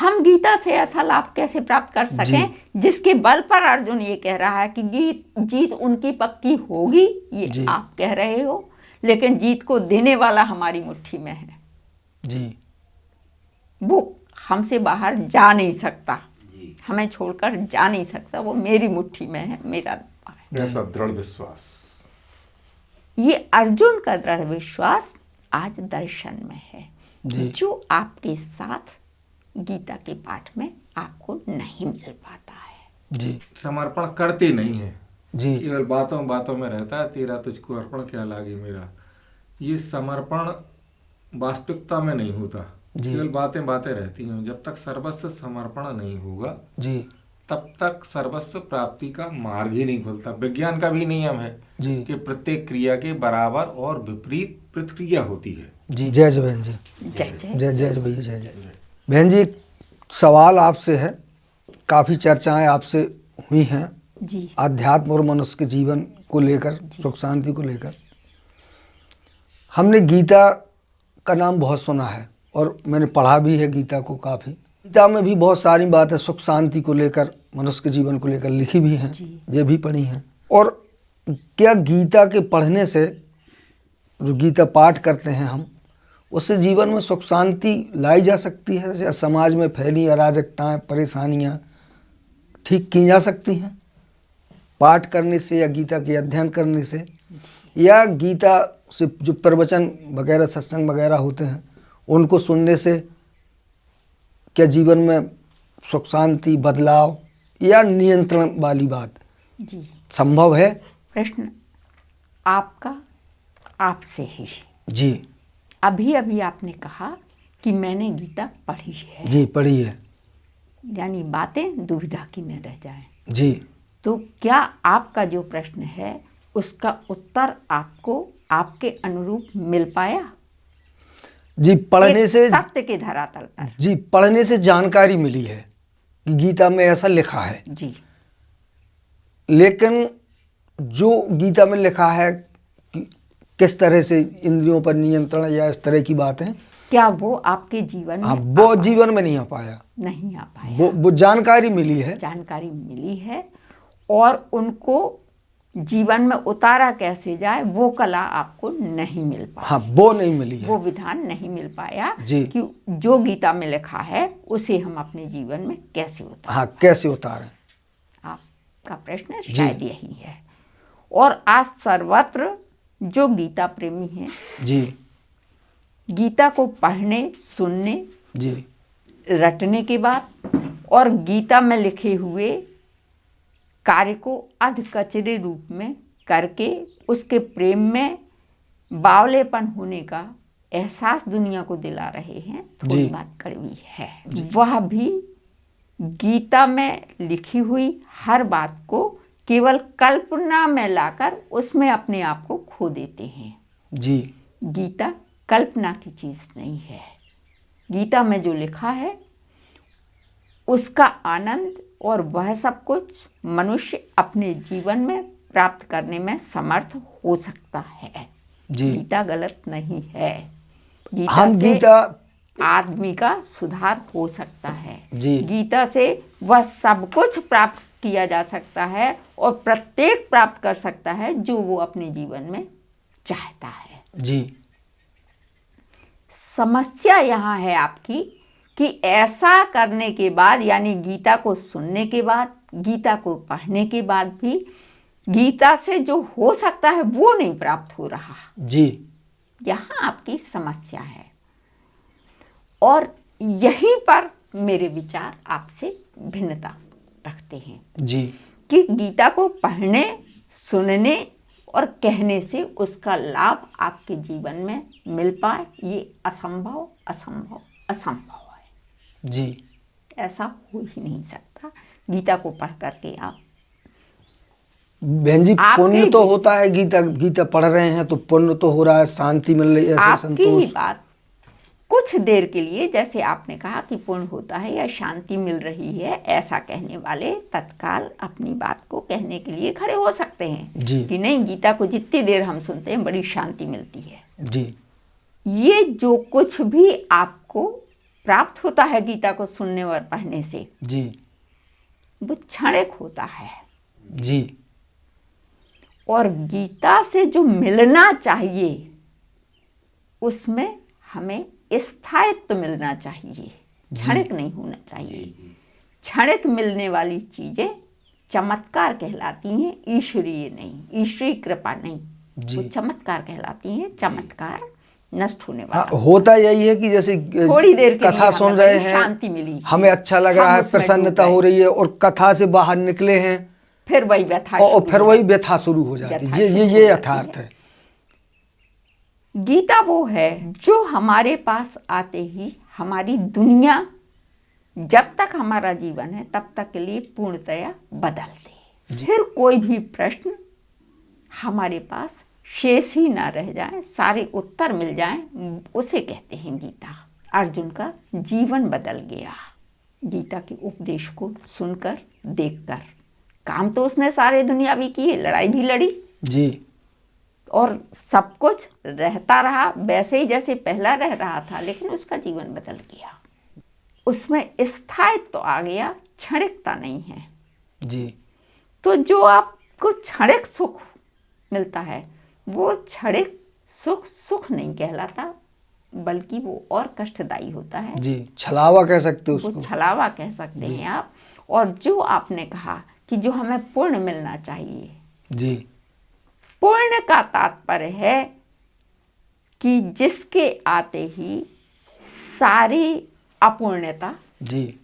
हम गीता से ऐसा लाभ कैसे प्राप्त कर सकें जिसके बल पर अर्जुन ये कह रहा है कि जीत उनकी पक्की होगी, ये आप कह रहे हो, लेकिन जीत को देने वाला हमारी मुट्ठी में है जी। वो हमसे बाहर जा नहीं सकता, हमें छोड़कर जा नहीं सकता, वो मेरी मुट्ठी में है, मेरा ऐसा दृढ़ विश्वास। ये अर्जुन का दृढ़ विश्वास आज दर्शन में है जो आपके साथ गीता के पाठ में आपको नहीं मिल पाता है जी। समर्पण करते नहीं है जी, केवल बातों बातों में रहता है, तेरा तुझको अर्पण क्या लागे मेरा। ये समर्पण वास्तविकता में नहीं होता, केवल बातें बातें रहती हैं। जब तक सर्वस्व समर्पण नहीं होगा जी, तब तक सर्वस्व प्राप्ति का मार्ग ही नहीं खुलता। विज्ञान का भी नियम है जी कि प्रत्येक क्रिया के बराबर और विपरीत प्रतिक्रिया होती है। जी। जय जय बहन जी, जय जय जय जय भैया, जय जय। बहन जी, एक सवाल आपसे है, काफ़ी चर्चाएं आपसे हुई हैं जी, आध्यात्म और मनुष्य के जीवन को लेकर, सुख शांति को लेकर। हमने गीता का नाम बहुत सुना है और मैंने पढ़ा भी है गीता को काफ़ी। गीता में भी बहुत सारी बातें सुख शांति को लेकर, मनुष्य के जीवन को लेकर लिखी भी हैं, ये भी पढ़ी हैं। और क्या गीता के पढ़ने से, जो गीता पाठ करते हैं हम, उससे जीवन में सुख शांति लाई जा सकती है या समाज में फैली अराजकताएं, परेशानियां ठीक की जा सकती हैं पाठ करने से या गीता के अध्ययन करने से, या गीता से जो प्रवचन वगैरह, सत्संग वगैरह होते हैं, उनको सुनने से क्या जीवन में सुख शांति, बदलाव या नियंत्रण वाली बात जी संभव है? प्रश्न आपका आपसे ही जी। अभी अभी आपने कहा कि मैंने गीता पढ़ी है। जी, पढ़ी है। यानी बातें दुविधा की न रह जाएं। जी। तो क्या आपका जो प्रश्न है उसका उत्तर आपको आपके अनुरूप मिल पाया? जी, पढ़ने से सत्य के धरातल पर। जी, पढ़ने से जानकारी मिली है कि गीता में ऐसा लिखा है जी, लेकिन जो गीता में लिखा है कि किस तरह से इंद्रियों पर नियंत्रण या इस तरह की बातें, क्या वो आपके जीवन में वो जीवन में नहीं आ पाया। नहीं आ पाया। वो जानकारी मिली है, जानकारी मिली है, और उनको जीवन में उतारा कैसे जाए वो कला आपको नहीं मिल पाई। हाँ, वो नहीं मिली है, वो विधान नहीं मिल पाया जी। कि जो गीता में लिखा है उसे हम अपने जीवन में कैसे उतारें। हाँ, कैसे उतारें। आपका प्रश्न शायद यही है। और आज सर्वत्र जो गीता प्रेमी हैं जी, गीता को पढ़ने, सुनने, जी, रटने के बाद और गीता में लिखे हुए कार्य को अध कचरे रूप में करके उसके प्रेम में बावलेपन होने का एहसास दुनिया को दिला रहे हैं। थोड़ी बात कड़वी है, वह भी गीता में लिखी हुई हर बात को केवल कल्पना में लाकर उसमें अपने आप को खो देते हैं। जी। गीता कल्पना की चीज़ नहीं है। गीता में जो लिखा है उसका आनंद और वह सब कुछ मनुष्य अपने जीवन में प्राप्त करने में समर्थ हो सकता है। जी। गीता गलत नहीं है। गीता आदमी का सुधार हो सकता है। जी। गीता से वह सब कुछ प्राप्त किया जा सकता है और प्रत्येक प्राप्त कर सकता है जो वो अपने जीवन में चाहता है। जी। समस्या यहाँ है आपकी कि ऐसा करने के बाद, यानी गीता को सुनने के बाद, गीता को पढ़ने के बाद भी गीता से जो हो सकता है वो नहीं प्राप्त हो रहा। जी। यहाँ आपकी समस्या है, और यहीं पर मेरे विचार आपसे भिन्नता रखते हैं। जी। कि गीता को पढ़ने, सुनने और कहने से उसका लाभ आपके जीवन में मिल पाए, ये असंभव असंभव असंभव है। जी। ऐसा हो ही नहीं सकता। गीता को पढ़ करके आप बहन जी, पुण्य तो होता है, गीता पढ़ रहे हैं तो पुण्य तो हो रहा है, शांति मिल रही है, ऐसे आपकी ही संतोष। बात कुछ देर के लिए, जैसे आपने कहा कि पुण्य होता है या शांति मिल रही है, ऐसा कहने वाले तत्काल अपनी बात को कहने के लिए खड़े हो सकते हैं जी। कि नहीं, गीता को जितनी देर हम सुनते हैं बड़ी शांति मिलती है। जी। ये जो कुछ भी आपको प्राप्त होता है गीता को सुनने और पढ़ने से जी वो क्षणिक होता है। जी और गीता से जो मिलना चाहिए उसमें हमें स्थायित्व मिलना चाहिए, क्षणिक नहीं होना चाहिए। क्षणिक मिलने वाली चीजें चमत्कार कहलाती हैं, ईश्वरीय नहीं, ईश्वरीय कृपा नहीं, वो चमत्कार कहलाती हैं। चमत्कार नष्ट होने वाला। हाँ, होता यही है कि जैसे थोड़ी देर के कथा लिए सुन रहे हैं, शांति मिली, हमें अच्छा लग रहा है, उसमें प्रसन्नता डूब हो गए। रही है, और कथा से बाहर निकले हैं फिर वही व्यथा और शुरू फिर हो वही जाती व्यथा शुरू हो जाती व्यथा है। शुरू हो ये जाती यथार्थ है। गीता वो है जो हमारे पास आते ही हमारी दुनिया, जब तक हमारा जीवन है तब तक के लिए पूर्णतया बदल दे। फिर कोई भी प्रश्न हमारे पास शेष ही ना रह जाए, सारे उत्तर मिल जाएं, उसे कहते हैं गीता। अर्जुन का जीवन बदल गया गीता के उपदेश को सुनकर, देखकर। काम तो उसने सारे दुनियावी किए, लड़ाई भी लड़ी जी और सब कुछ रहता रहा वैसे ही जैसे पहला रह रहा था, लेकिन उसका जीवन बदल गया। उसमें स्थायित्व तो आ गया, क्षणिकता नहीं है। जी तो जो आपको क्षणिक सुख मिलता है वो क्षणिक सुख सुख नहीं कहलाता, बल्कि वो और कष्टदायी होता है। जी, छलावा कह सकते हो वो उसको। छलावा कह सकते हैं आप। और जो आपने कहा कि जो हमें पुण्य मिलना चाहिए, जी पुण्य का तात्पर्य है कि जिसके आते ही सारी अपूर्णता, जी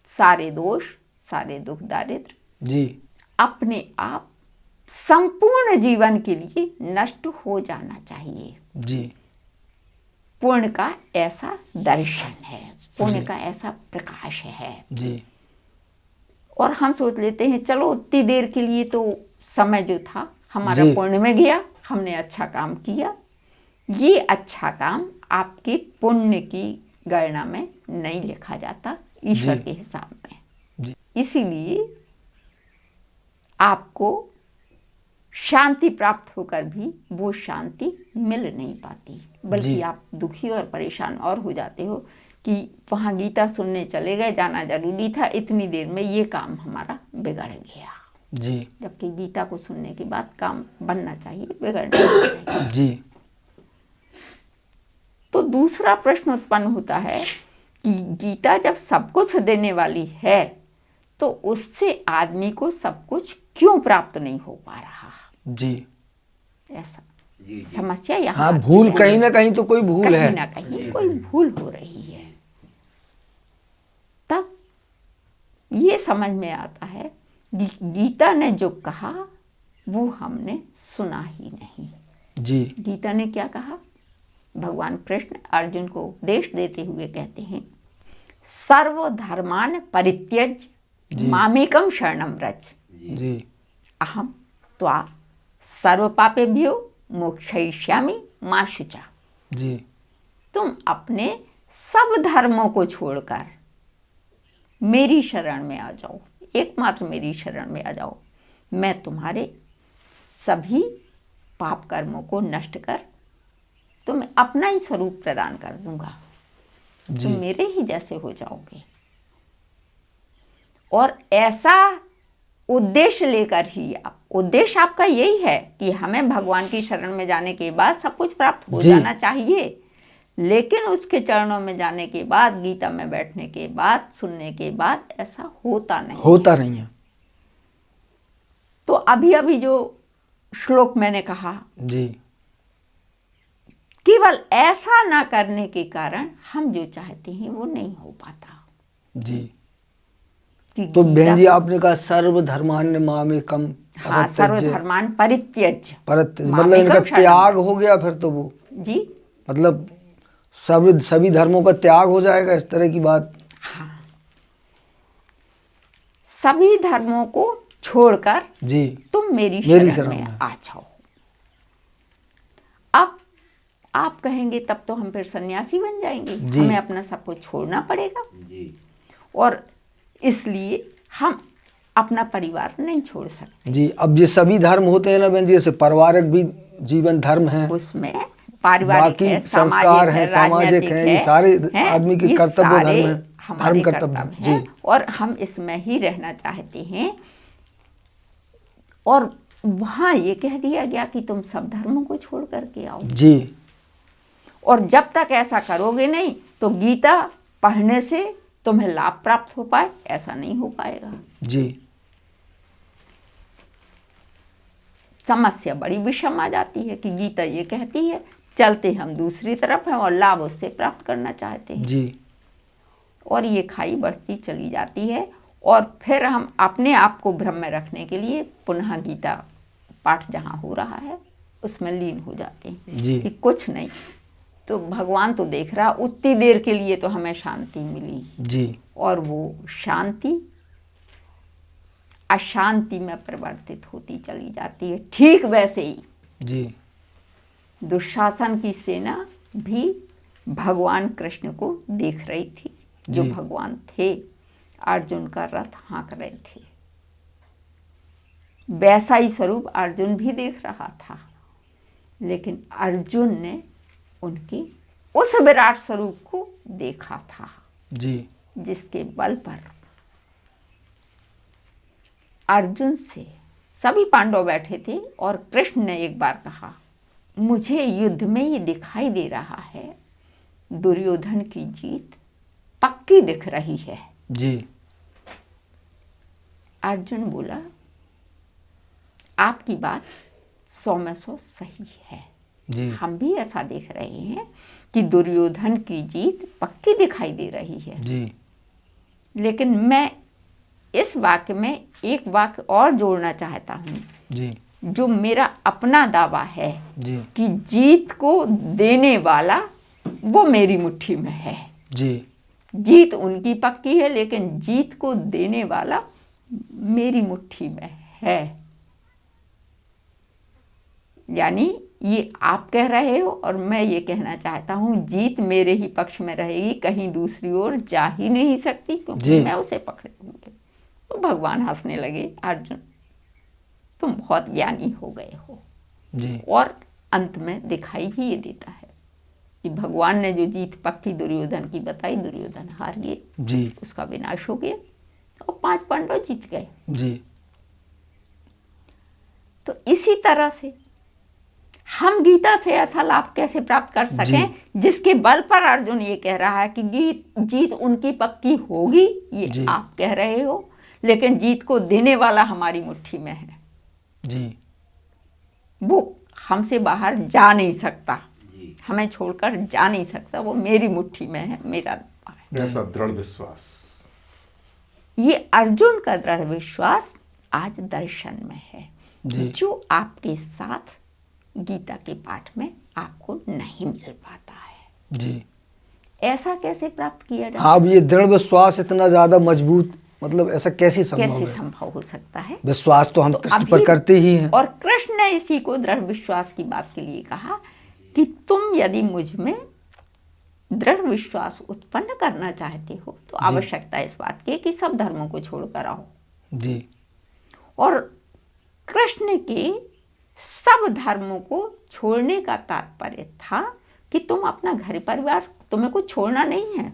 सारे दोष, सारे दुख दारिद्र जी अपने आप संपूर्ण जीवन के लिए नष्ट हो जाना चाहिए। जी पुण्य का ऐसा दर्शन है, पुण्य का ऐसा प्रकाश है। जी और हम सोच लेते हैं चलो उतनी देर के लिए तो समय जो था हमारा जी। पुण्य में गया, हमने अच्छा काम किया। ये अच्छा काम आपके पुण्य की गणना में नहीं लिखा जाता ईश्वर जी। के हिसाब में। जी। इसीलिए आपको शांति प्राप्त होकर भी वो शांति मिल नहीं पाती, बल्कि जी। आप दुखी और परेशान और हो जाते हो कि वहाँ गीता सुनने चले गए, जाना जरूरी था, इतनी देर में ये काम हमारा बिगड़ गया। जी जबकि गीता को सुनने के बाद काम बनना चाहिए, बिगड़ना नहीं चाहिए। जी तो दूसरा प्रश्न उत्पन्न होता है कि गीता जब सब कुछ देने वाली है तो उससे आदमी को सब कुछ क्यों प्राप्त नहीं हो पा रहा? जी ऐसा समस्या यहाँ हाँ, आती भूल है। कहीं ना कहीं तो कोई भूल है। कहीं ना कहीं कोई भूल हो रही है। तब ये समझ में आता है कि गीता ने जो कहा वो हमने सुना ही नहीं। जी गीता ने क्या कहा? भगवान कृष्ण अर्जुन को उपदेश देते हुए कहते हैं, सर्वधर्मान परित्यज मामेकम शरणम व्रज, जी अहम त्वा सर्व पापेभ्यो मोक्षयिष्यामि मा शुचा। जी तुम अपने सब धर्मों को छोड़कर मेरी शरण में आ जाओ, एकमात्र मेरी शरण में आ जाओ, मैं तुम्हारे सभी पाप कर्मों को नष्ट कर तुम्हें अपना ही स्वरूप प्रदान कर दूंगा, तुम मेरे ही जैसे हो जाओगे। और ऐसा उद्देश्य लेकर ही उद्देश्य आपका यही है कि हमें भगवान की शरण में जाने के बाद सब कुछ प्राप्त हो जाना चाहिए, लेकिन उसके चरणों में जाने के बाद, गीता में बैठने के बाद, सुनने के बाद ऐसा होता नहीं है। तो अभी अभी जो श्लोक मैंने कहा, जी केवल ऐसा ना करने के कारण हम जो चाहते हैं वो नहीं हो पाता। जी तो बहन जी आपने कहा सर्वधर्मान्य मामेकम, हाँ, सर्वधर्मान परित्यज, मतलब इनका त्याग हो गया फिर तो वो जी मतलब सभी धर्मों का त्याग हो जाएगा, इस तरह की बात। हाँ, सभी धर्मों को छोड़कर जी तुम मेरी शरण में आ जाओ। अब आप कहेंगे तब तो हम फिर सन्यासी बन जाएंगे, हमें अपना सब कुछ छोड़ना पड़ेगा जी। और इसलिए हम अपना परिवार नहीं छोड़ सकते जी। अब ये सभी धर्म होते हैं ना बहन जी, जैसे पारिवारिक भी जीवन धर्म है, उसमें पारिवारिक बाकी है, संस्कार हैं, सामाजिक राजनीतिक हैं, ये सारे आदमी के ये कर्तव्य सारे धर्म हैं, हमारे धर्म कर्तव्य हैं। हैं जी और हम इसमें ही रहना चाहते हैं। और वहाँ ये कह दिया गया कि तुम सब धर्मों को छोड़ करके आओ, जी और जब तक ऐसा करोगे नहीं तो गीता पढ़ने से तुम्हें लाभ प्राप्त हो पाए, ऐसा नहीं हो पाएगा। जी समस्या बड़ी विषम आ जाती है कि गीता ये कहती है, चलते हम दूसरी तरफ हैं और लाभ उससे प्राप्त करना चाहते हैं। जी और ये खाई बढ़ती चली जाती है और फिर हम अपने आप को भ्रम में रखने के लिए पुनः गीता पाठ जहाँ हो रहा है उसमें लीन हो जाते हैं जी कि कुछ नहीं, तो भगवान तो देख रहा, उतनी देर के लिए तो हमें शांति मिली, जी और वो शांति अशांति में परिवर्तित होती चली जाती है। ठीक वैसे ही जी दुशासन की सेना भी भगवान कृष्ण को देख रही थी, जो जी। भगवान थे, अर्जुन का रथ हाँक रहे थे। वैसा ही स्वरूप अर्जुन भी देख रहा था, लेकिन अर्जुन ने उनके उस विराट स्वरूप को देखा था जी जिसके बल पर अर्जुन से सभी पांडव बैठे थे। और कृष्ण ने एक बार कहा, मुझे युद्ध में ये दिखाई दे रहा है दुर्योधन की जीत पक्की दिख रही है। जी अर्जुन बोला, आपकी बात 100 में 100 सही है, जी हम भी ऐसा देख रहे हैं कि दुर्योधन की जीत पक्की दिखाई दे रही है। जी लेकिन मैं इस वाक्य में एक वाक्य और जोड़ना चाहता हूँ, जी जो मेरा अपना दावा है जी कि जीत को देने वाला वो मेरी मुट्ठी में है। जी जीत उनकी पक्की है, लेकिन जीत को देने वाला मेरी मुट्ठी में है। यानी ये आप कह रहे हो और मैं ये कहना चाहता हूँ, जीत मेरे ही पक्ष में रहेगी, कहीं दूसरी ओर जा ही नहीं सकती, क्योंकि मैं उसे पकड़े होंगे। तो भगवान हंसने लगे, अर्जुन तुम बहुत ज्ञानी हो गए हो। जी और अंत में दिखाई भी ये देता है कि भगवान ने जो जीत पक्की दुर्योधन की बताई, दुर्योधन हार गए, जी उसका विनाश हो गया और 5 पांडव जीत गए। जी तो इसी तरह से हम गीता से ऐसा लाभ कैसे प्राप्त कर सकें जिसके बल पर अर्जुन ये कह रहा है कि जीत उनकी पक्की होगी, ये आप कह रहे हो, लेकिन जीत को देने वाला हमारी मुट्ठी में है। जी वो हमसे बाहर जा नहीं सकता, हमें छोड़कर जा नहीं सकता, वो मेरी मुट्ठी में है, मेरा है। ऐसा दृढ़ विश्वास, ये अर्जुन का दृढ़ विश्वास आज दर्शन में है, जी जो आपके साथ गीता के पाठ में आपको नहीं मिल पाता है। जी ऐसा कैसे प्राप्त किया जाए? अब ये दृढ़ विश्वास इतना ज्यादा मजबूत, मतलब ऐसा कैसे संभव हो सकता है? विश्वास तो हम कृष्ण पर करते ही हैं। और कृष्ण ने इसी को दृढ़ विश्वास की बात के लिए कहा कि तुम यदि मुझ में दृढ़ विश्वास उत्पन्न करना चाहते हो तो आवश्यकता इस बात की कि सब धर्मों को छोड़कर आओ। जी और कृष्ण के सब धर्मों को छोड़ने का तात्पर्य था कि तुम अपना घर परिवार, तुम्हें कुछ छोड़ना नहीं है।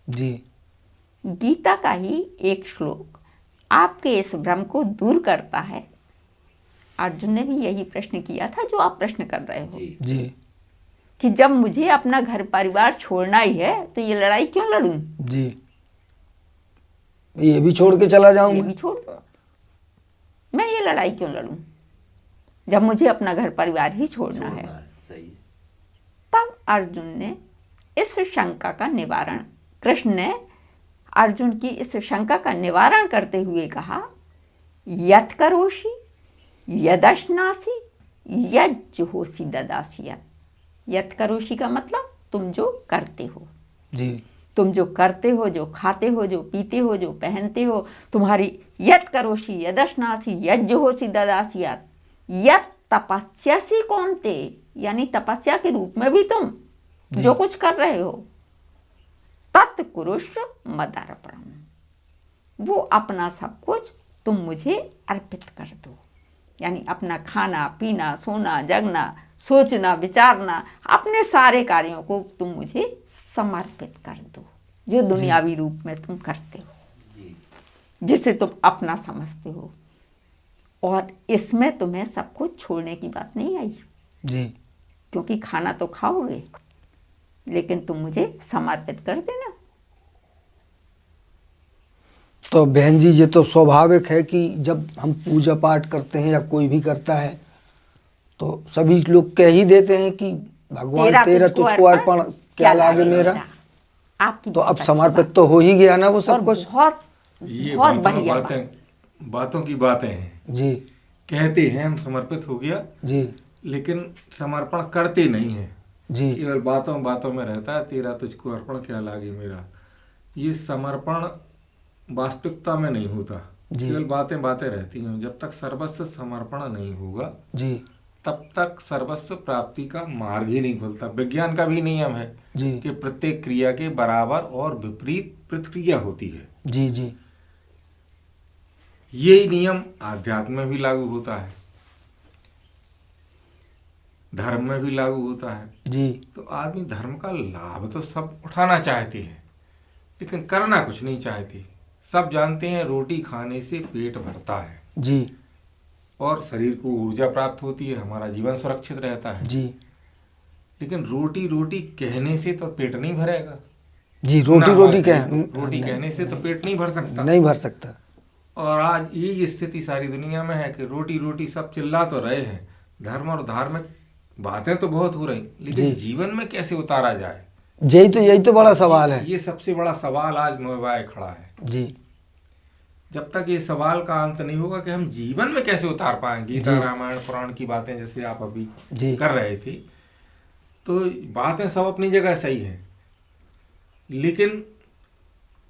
जी गीता का ही एक श्लोक आपके इस भ्रम को दूर करता है। अर्जुन ने भी यही प्रश्न किया था जो आप प्रश्न कर रहे हो, जी कि जब मुझे अपना घर परिवार छोड़ना ही है तो ये लड़ाई क्यों लड़ूं? जी ये भी छोड़ के चला ये जाऊंगा, भी छोड़ दो, मैं ये लड़ाई क्यों लड़ूं जब मुझे अपना घर परिवार ही छोड़ना है। तब अर्जुन ने इस शंका का निवारण, कृष्ण ने अर्जुन की इस शंका का निवारण करते हुए कहा, यत् करोषि यदश्नासि यज्जुहोषि ददासि यत्। यत् करोषि का मतलब तुम जो करते हो, जी तुम जो करते हो, जो खाते हो, जो पीते हो, जो पहनते हो, तुम्हारी यत् करोषि यदश्नासि यज्जुहोषि ददासि यत्। यत् तपस्यासि कौन्ते, यानी तपस्या के रूप में भी तुम जो कुछ कर रहे हो, तत्कुरुष्व मदर्पणम, वो अपना सब कुछ तुम मुझे अर्पित कर दो। यानी अपना खाना पीना सोना जगना सोचना विचारना, अपने सारे कार्यों को तुम मुझे समर्पित कर दो, जो दुनियावी रूप में तुम करते हो, जिसे तुम अपना समझते हो। और इसमें तुम्हें सब कुछ छोड़ने की बात नहीं आई जी, क्योंकि खाना तो खाओगे, लेकिन तुम मुझे समर्पित कर देना। तो बहन जी, ये तो स्वाभाविक है कि जब हम पूजा पाठ करते हैं या कोई भी करता है तो सभी लोग कह ही देते हैं कि भगवान तेरा तुझको अर्पण, क्या लागे मेरा। आपकी तो अब समर्पित तो हो ही गया ना वो सब कुछ। बहुत ये बहुत बढ़िया बातों की बातें हैं जी, कहते हैं हम समर्पित हो गया जी, लेकिन समर्पण करते नहीं है, जी, केवल बातों बातों में रहता है, तेरा तुझको अर्पण क्या लागे मेरा। ये समर्पण वास्तविकता में नहीं होता, केवल बातें बातें रहती हैं। जब तक सर्वस्व समर्पण नहीं होगा जी, तब तक सर्वस्व प्राप्ति का मार्ग ही नहीं खुलता। विज्ञान का भी नियम है जी, कि प्रत्येक क्रिया के बराबर और विपरीत प्रतिक्रिया होती है। जी, जी, यही नियम आध्यात्म में भी लागू होता है, धर्म में भी लागू होता है। जी, तो आदमी धर्म का लाभ तो सब उठाना चाहते हैं, लेकिन करना कुछ नहीं चाहते। सब जानते हैं रोटी खाने से पेट भरता है जी, और शरीर को ऊर्जा प्राप्त होती है, हमारा जीवन सुरक्षित रहता है। जी, लेकिन रोटी रोटी कहने से तो पेट नहीं भरेगा जी, रोटी रोटी रोटी कहने से तो पेट नहीं भर सकता, नहीं भर सकता। और आज ये स्थिति सारी दुनिया में है कि रोटी रोटी सब चिल्ला तो रहे हैं, धर्म और धार्मिक बातें तो बहुत हो रही, लेकिन जीवन में कैसे उतारा जाए, यही तो बड़ा सवाल है। ये सबसे बड़ा सवाल आज मोहवाए खड़ा है। जी, जब तक ये सवाल का अंत नहीं होगा कि हम जीवन में कैसे उतार पाएं गीता रामायण पुराण की बातें, जैसे आप अभी कर रहे थे, तो बातें सब अपनी जगह सही हैं, लेकिन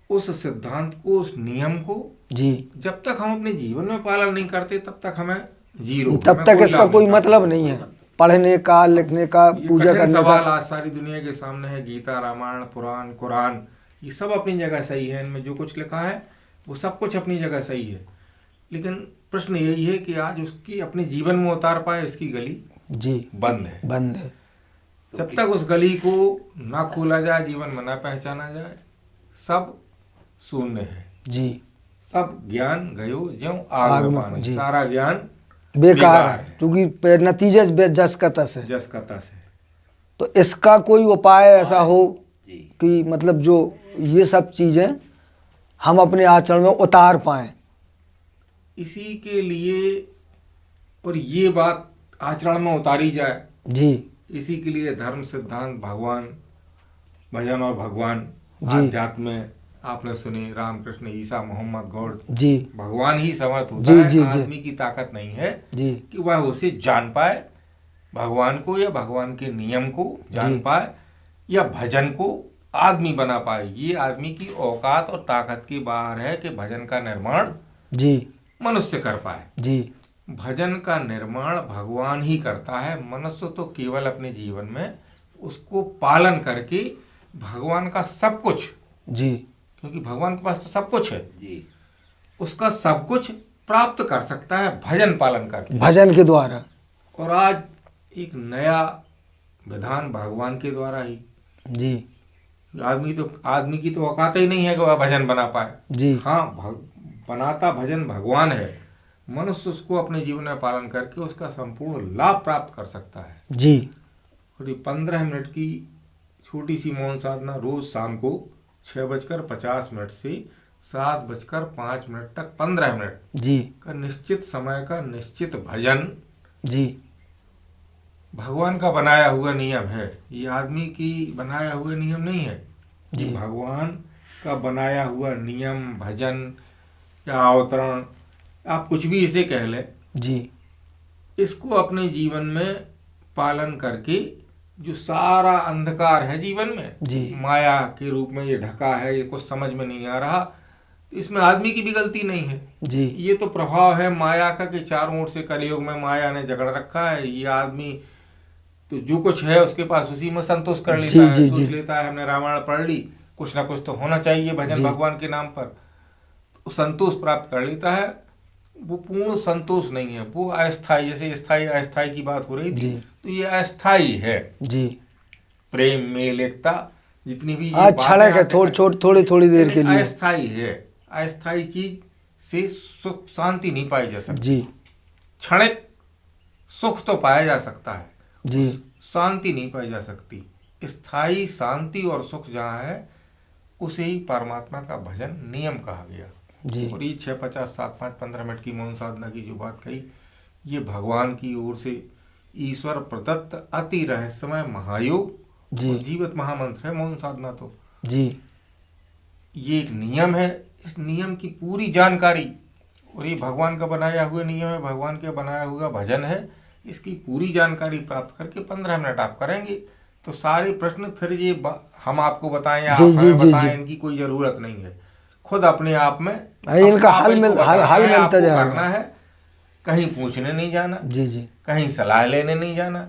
उस सिद्धांत को, उस नियम को जी, जब तक हम अपने जीवन में पालन नहीं करते तब तक हमें जीरो, तब तक इसका कोई मतलब नहीं है पढ़ने का, लिखने का, पूजा करने का। सवाल आज सारी दुनिया के सामने है। गीता रामायण पुराण कुरान ये सब अपनी जगह सही है, इनमें जो कुछ लिखा है वो सब कुछ अपनी जगह सही है, लेकिन प्रश्न यही है कि आज उसकी अपने जीवन में उतार पाए, इसकी गली जी बंद है। बंद है। जब तक उस गली को ना खोला जाए, जीवन में ना पहचाना जाए, सब शून्य है जी, सब ज्ञान गयो ज्यों आग में पानी, सारा ज्ञान बेकार है, क्योंकि नतीजे जस का तस है। जस का तस है। तो इसका कोई उपाय ऐसा हो कि मतलब जो ये सब चीजें हम अपने आचरण में उतार पाएं, इसी के लिए, और ये बात आचरण में उतारी जाए जी, इसी के लिए धर्म सिद्धांत, भगवान, भजन और भगवान, आध्यात्म में आपने सुने रामकृष्ण, ईसा, मोहम्मद, गॉड जी, भगवान ही समर्थ होता है। आदमी की ताकत नहीं है जी कि वह उसे जान पाए, भगवान को या भगवान के नियम को जान पाए या भजन को आदमी बना पाए। ये आदमी की औकात और ताकत के बाहर है कि भजन का निर्माण जी मनुष्य कर पाए। जी, भजन का निर्माण भगवान ही करता है, मनुष्य तो केवल अपने जीवन में उसको पालन करके भगवान का सब कुछ, जी, क्योंकि भगवान के पास तो सब कुछ है जी, उसका सब कुछ प्राप्त कर सकता है भजन पालन करके, भजन के द्वारा। और आज एक नया विधान भगवान के द्वारा ही जी, आदमी की तो औकात ही नहीं है कि वह भजन बना पाए जी। हाँ, बनाता भजन भगवान है, मनुष्य उसको अपने जीवन में पालन करके उसका संपूर्ण लाभ प्राप्त कर सकता है जी। और 15 मिनट की छोटी सी मौन साधना रोज शाम को 6:50 से 7:05 तक 15 मिनट जी का निश्चित समय का निश्चित भजन जी, भगवान का बनाया हुआ नियम है, ये आदमी की बनाया हुआ नियम नहीं है जी। भगवान का बनाया हुआ नियम, भजन या अवतरण, आप कुछ भी इसे कह लें जी, इसको अपने जीवन में पालन करके जो सारा अंधकार है जीवन में जी, माया के रूप में ये ढका है, ये कुछ समझ में नहीं आ रहा, तो इसमें आदमी की भी गलती नहीं है जी। ये तो प्रभाव है माया का कि चारों ओर से कलयुग में माया ने जकड़ रखा है। ये आदमी तो जो कुछ है उसके पास उसी में संतोष कर लेता है, सोच लेता है हमने रामायण पढ़ ली, कुछ ना कुछ तो होना चाहिए भजन भगवान के नाम पर, संतोष प्राप्त कर लेता है। वो पूर्ण संतोष नहीं है, वो अस्थाई, जैसे स्थाई अस्थाई की बात हो रही थी, जी। तो ये अस्थाई है। जी। प्रेम मेल एकता जितनी भी आज क्षणिक है, थोड़ी देर के लिए अस्थाई है। अस्थाई चीज से सुख शांति नहीं पाई जा सकती। जी। क्षणिक सुख तो पाया जा सकता है, जी। शांति नहीं पाई जा सकती। स्थायी शांति और सुख जहाँ है उसे ही परमात्मा का भजन नियम कहा गया। जी। और ये 6, 50, 7, 5, 15 मिनट की मौन साधना की जो बात कही, ये भगवान की ओर से ईश्वर प्रदत्त अति रहस्यमय महायोग जी। और जीवित महामंत्र है मौन साधना। तो जी। ये एक नियम है, इस नियम की पूरी जानकारी, और ये भगवान का बनाया हुआ नियम है, भगवान के बनाया हुआ भजन है, इसकी पूरी जानकारी प्राप्त करके 15 मिनट आप करेंगे तो सारे प्रश्न फिर ये हम आपको बताएं या आप हमें बताएं, इनकी कोई जरूरत नहीं है। खुद अपने आप में इनका हल मिलता जाएगा। करना है, कहीं पूछने नहीं जाना। जी। जी। कहीं सलाह लेने नहीं जाना।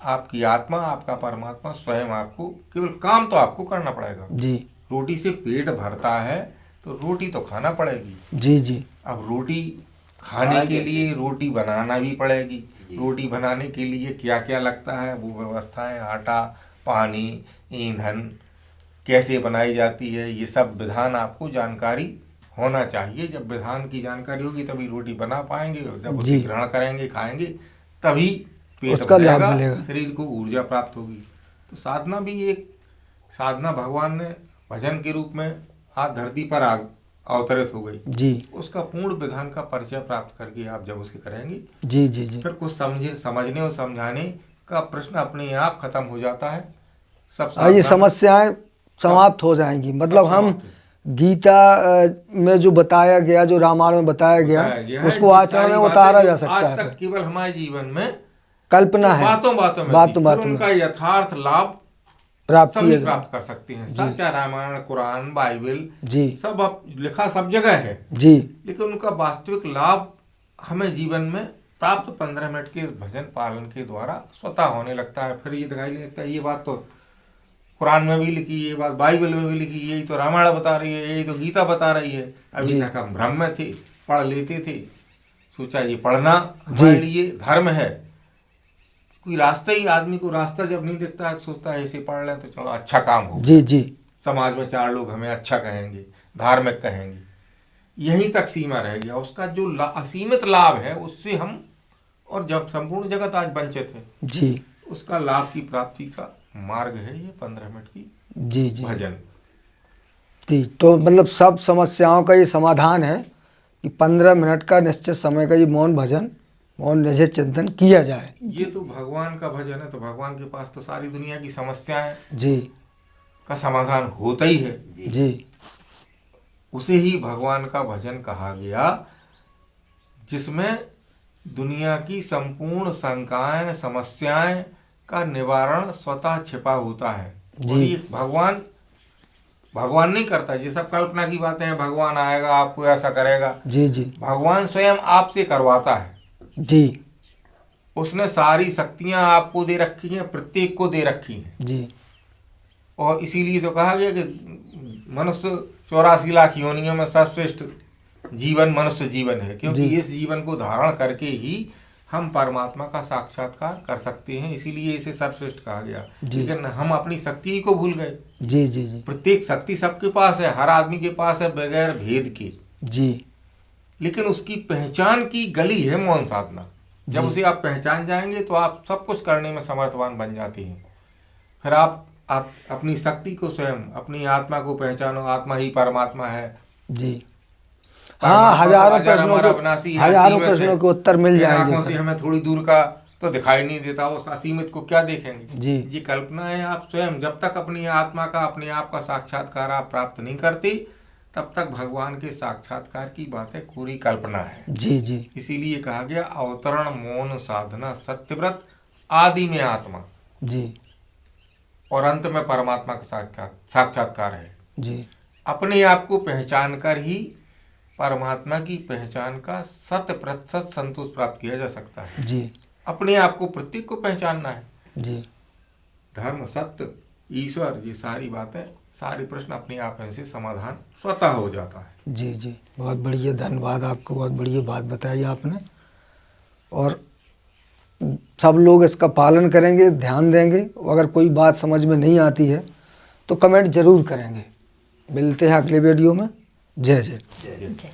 आपकी आत्मा, आपका परमात्मा स्वयं आपको, केवल काम तो आपको करना पड़ेगा। जी। रोटी से पेट भरता है तो रोटी तो खाना पड़ेगी। जी। जी। अब रोटी खाने के लिए रोटी बनाना भी पड़ेगी। रोटी बनाने के लिए क्या क्या लगता है वो व्यवस्थाएं, आटा, पानी, ईंधन, कैसे बनाई जाती है, ये सब विधान आपको जानकारी होना चाहिए। जब विधान की जानकारी होगी तभी रोटी बना पाएंगे, और जब उसे ग्रहण करेंगे, खाएंगे, तभी पेट भरेगा, शरीर को ऊर्जा प्राप्त होगी। तो साधना भी एक साधना भगवान ने भजन के रूप में आज धरती पर अवतरित हो गई। जी। उसका पूर्ण विधान का परिचय प्राप्त करके आप जब उसे करेंगे, जी। जी। जी। फिर कुछ समझने और समझाने का प्रश्न अपने आप खत्म हो जाता है। सब ये समस्याएं समाप्त हो जाएंगी। मतलब हम गीता में जो बताया गया, जो रामायण में बताया गया, उसको आचरण में उतारा जा सकता है। आज तक केवल हमारे जीवन में कल्पना है, बातों में उनका यथार्थ लाभ प्राप्त कर सकते हैं। सच्चा रामायण, कुरान, बाइबल जी सब अब लिखा सब जगह है जी, लेकिन उनका वास्तविक लाभ हमें जीवन में प्राप्त 15 मिनट के भजन पालन के द्वारा स्वतः होने लगता है। फिर ये दिखाई लगता है ये बात तो कुरान में भी लिखी, ये बात बाइबल में भी लिखी, यही तो रामायण बता रही है, यही तो गीता बता रही है। अभी तक हम भ्रम में थे, पढ़ लेते थे, सोचा ये पढ़ना हमारे लिए धर्म है। कोई रास्ता ही, आदमी को रास्ता जब नहीं दिखता है सोचता है ऐसे पढ़ लें तो चलो अच्छा काम हो, जी जी, समाज में 4 लोग हमें अच्छा कहेंगे, धार्मिक कहेंगे, यहीं तक सीमा रह गया। उसका जो असीमित लाभ है उससे हम और जब संपूर्ण जगत आज वंचित है जी, उसका लाभ की प्राप्ति का मार्ग है ये 15 मिनट की जी जी भजन जी। तो मतलब सब समस्याओं का ये समाधान है कि 15 मिनट का निश्चित समय का ये मौन भजन, मौन निश्चित चिंतन किया जाए। ये तो भगवान का भजन है, तो भगवान के पास तो सारी दुनिया की समस्याएं जी का समाधान होता ही है जी, उसे ही भगवान का भजन कहा गया, जिसमें दुनिया की संपूर्ण शंकाएं, समस्याएं का निवारण स्वतः छिपा होता है। और ये भगवान नहीं करता, ये सब कल्पना की बातें हैं, भगवान आएगा आपको ऐसा करेगा, जी जी, भगवान स्वयं आपसे करवाता है जी। उसने सारी शक्तियां आपको दे रखी हैं, प्रत्येक को दे रखी हैं जी। और इसीलिए तो कहा गया कि मनुष्य 84 लाख योनियों में सर्वश्रेष्ठ जीवन मनुष्य जीवन है, क्योंकि इस जीवन को धारण करके ही हम परमात्मा का साक्षात्कार कर सकते हैं, इसीलिए इसे सर्वश्रेष्ठ कहा गया। लेकिन हम अपनी शक्ति को भूल गए। जी जी जी, प्रत्येक शक्ति सबके पास है, हर आदमी के पास है बगैर भेद के जी, लेकिन उसकी पहचान की गली है मौन साधना। जब उसे आप पहचान जाएंगे तो आप सब कुछ करने में समर्थवान बन जाते हैं। फिर आप अपनी शक्ति को स्वयं, अपनी आत्मा को पहचानो, आत्मा ही परमात्मा है जी। हाँ, हजारों प्रश्नों के उत्तर मिल जाएंगे। आंखों से हमें थोड़ी दूर का तो दिखाई नहीं देता, उस असीमित को क्या देखेंगे जी। ये कल्पना है। आप स्वयं जब तक अपनी आत्मा का, अपने आप का साक्षात्कार आप प्राप्त नहीं करते तब तक भगवान के साक्षात्कार की बातें पूरी कल्पना है। जी जी, इसीलिए कहा गया अवतरण मौन साधना सत्यव्रत आदि में आत्मा जी, और अंत में परमात्मा का साक्षात्कार है जी। अपने आप को पहचान कर ही परमात्मा की पहचान का 100% संतोष प्राप्त किया जा सकता है जी। अपने आप को, प्रत्येक को पहचानना है जी। धर्म, सत्य, ईश्वर, ये सारी बातें, सारे प्रश्न अपने आप इनसे समाधान स्वतः हो जाता है। जी जी, बहुत बढ़िया, धन्यवाद आपको, बहुत बढ़िया बात बताई आपने। और सब लोग इसका पालन करेंगे, ध्यान देंगे। अगर कोई बात समझ में नहीं आती है तो कमेंट जरूर करेंगे। मिलते हैं अगले वीडियो में। जय जय। जय